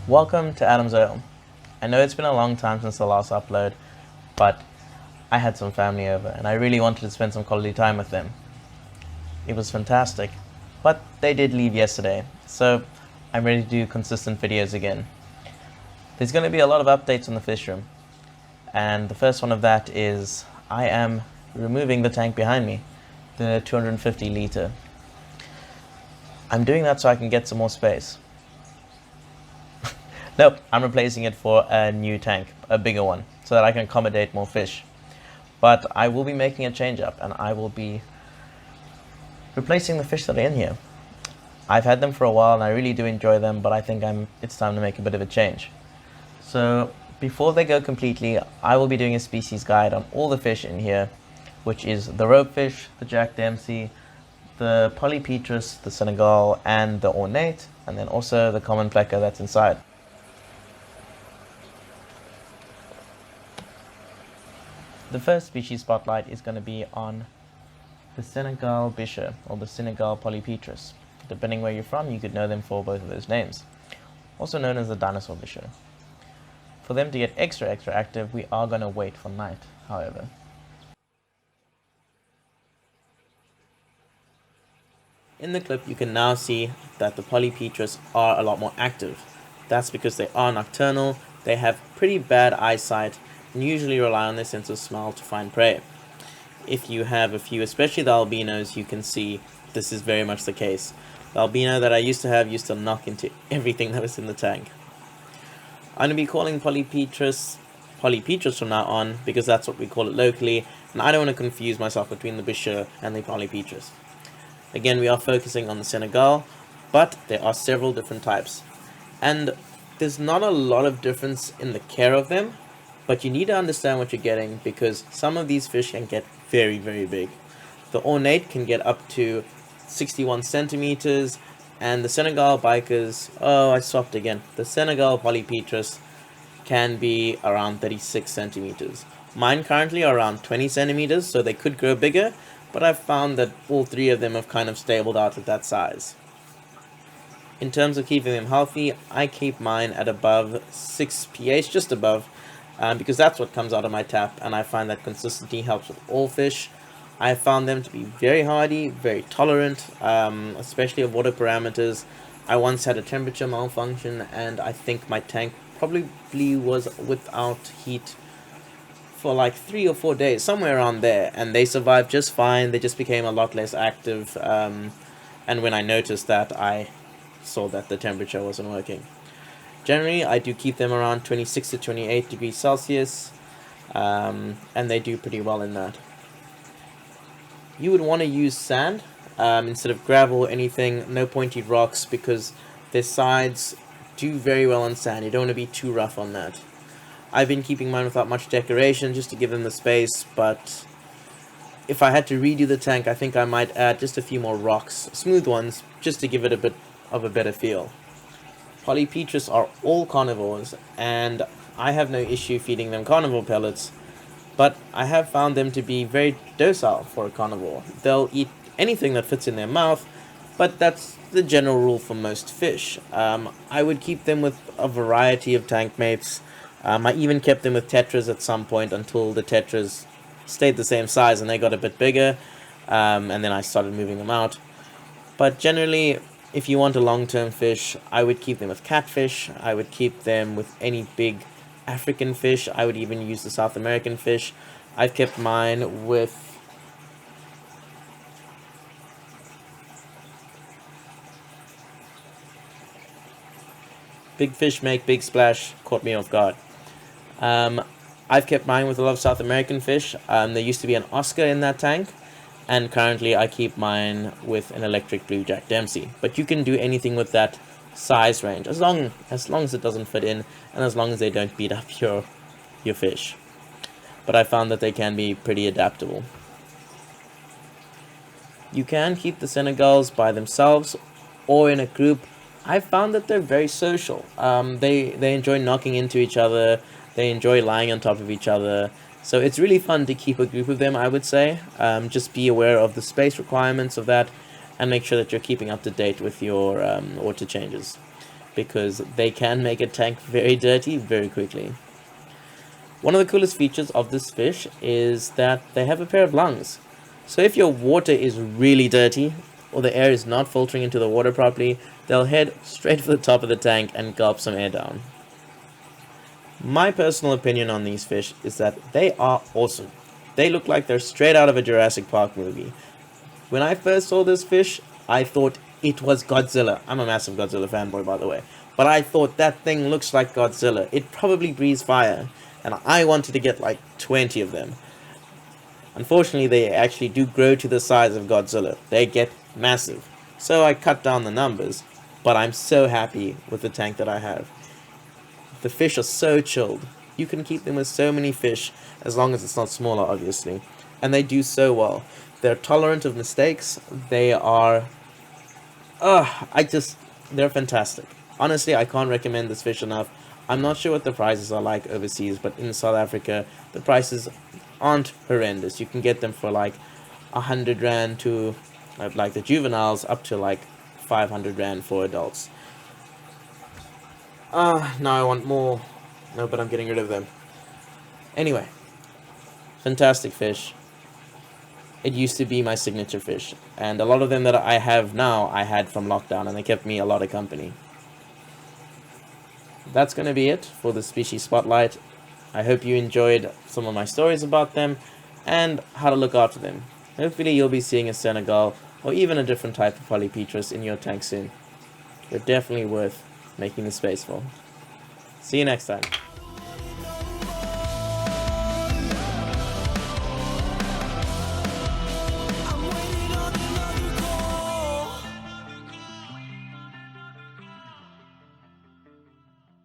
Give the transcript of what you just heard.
Welcome to Adam's Oil. I know it's been a long time since the last upload, but I had some family over and I really wanted to spend some quality time with them. It was fantastic, but they did leave yesterday, so I'm ready to do consistent videos again. There's going to be a lot of updates on the fish room, and the first one of that is I am removing the tank behind me, the 250 litre. I'm doing that so I can get some more space. Nope, I'm replacing it for a new tank, a bigger one, so that I can accommodate more fish. But I will be making a change up, and I will be replacing the fish that are in here. I've had them for a while and I really do enjoy them, but I think it's time to make a bit of a change. So before they go completely, I will be doing a species guide on all the fish in here, which is the ropefish, the Jack Dempsey, the Polypetrus, the Senegal, and the ornate, and then also the common plecker that's inside. The first species spotlight is going to be on the Senegal Bichir, or the Senegal Polypetrus. Depending where you're from, you could know them for both of those names. Also known as the Dinosaur Bichir. For them to get extra active, we are going to wait for night, however. In the clip, you can now see that the Polypetrus are a lot more active. That's because they are nocturnal, they have pretty bad eyesight, and usually rely on their sense of smell to find prey. If you have a few, especially the albinos, you can see this is very much the case. The albino that I used to have used to knock into everything that was in the tank. I'm going to be calling Polypetrus from now on because that's what we call it locally, and I don't want to confuse myself between the Bichir and the Polypetrus. Again, we are focusing on the Senegal, but there are several different types. And there's not a lot of difference in the care of them, but you need to understand what you're getting because some of these fish can get very big. The ornate can get up to 61 centimeters, and the Senegal bikers, I swapped again. The Senegal Polypetrus can be around 36 centimeters. Mine currently are around 20 centimeters, so they could grow bigger, but I've found that all three of them have kind of stabled out at that size. In terms of keeping them healthy, I keep mine at above 6 pH, just above, because that's what comes out of my tap, and I find that consistency helps with all fish. I found them to be very hardy, very tolerant, especially of water parameters. I once had a temperature malfunction, and I think my tank probably was without heat for like 3 or 4 days, somewhere around there, and they survived just fine. They just became a lot less active, and when I noticed that, I saw that the temperature wasn't working. Generally, I do keep them around 26 to 28 degrees Celsius, and they do pretty well in that. You would want to use sand instead of gravel or anything, no pointed rocks, because their sides do very well on sand. You don't want to be too rough on that. I've been keeping mine without much decoration just to give them the space, but if I had to redo the tank, I think I might add just a few more rocks, smooth ones, just to give it a bit of a better feel. Polypetrus are all carnivores, and I have no issue feeding them carnivore pellets, but I have found them to be very docile for a carnivore. They'll eat anything that fits in their mouth, but that's the general rule for most fish. I would keep them with a variety of tank mates. I even kept them with tetras at some point until the tetras stayed the same size and they got a bit bigger, and then I started moving them out. But generally, if you want a long-term fish, I would keep them with catfish. I would keep them with any big African fish. I would even use the South American fish. I've kept mine with big fish make big splash, caught me off guard. I've kept mine with a lot of South American fish. There used to be an Oscar in that tank, and currently I keep mine with an electric blue Jack Dempsey. But you can do anything with that size range, as long as it doesn't fit in, and as long as they don't beat up your fish. But I found that they can be pretty adaptable. You can keep the Senegals by themselves or in a group. I've found that they're very social. They enjoy knocking into each other. They enjoy lying on top of each other. So it's really fun to keep a group of them, I would say. Just be aware of the space requirements of that, and make sure that you're keeping up to date with your water changes. because they can make a tank very dirty very quickly. One of the coolest features of this fish is that they have a pair of lungs. So if your water is really dirty, or the air is not filtering into the water properly, they'll head straight for the top of the tank and gulp some air down. My personal opinion on these fish is that they are awesome. They look like they're straight out of a Jurassic Park movie. When I first saw this fish, I thought it was Godzilla. I'm a massive Godzilla fanboy, by the way. But I thought that thing looks like Godzilla. It probably breathes fire. And I wanted to get like 20 of them. Unfortunately, they actually do grow to the size of Godzilla. They get massive. So I cut down the numbers. But I'm so happy with the tank that I have. The fish are so chilled. You can keep them with so many fish, as long as it's not smaller, obviously. And they do so well. They're tolerant of mistakes. They are... they're fantastic. Honestly, I can't recommend this fish enough. I'm not sure what the prices are like overseas, but in South Africa, the prices aren't horrendous. You can get them for like 100 Rand to, like the juveniles, up to like 500 Rand for adults. Now I want more. No, but I'm getting rid of them. Anyway, fantastic fish. It used to be my signature fish, and a lot of them that I have now, I had from lockdown, and they kept me a lot of company. That's going to be it for the species spotlight. I hope you enjoyed some of my stories about them and how to look after them. Hopefully you'll be seeing a Senegal or even a different type of Polypetrus in your tank soon. They're definitely worth making the space for. See you next time.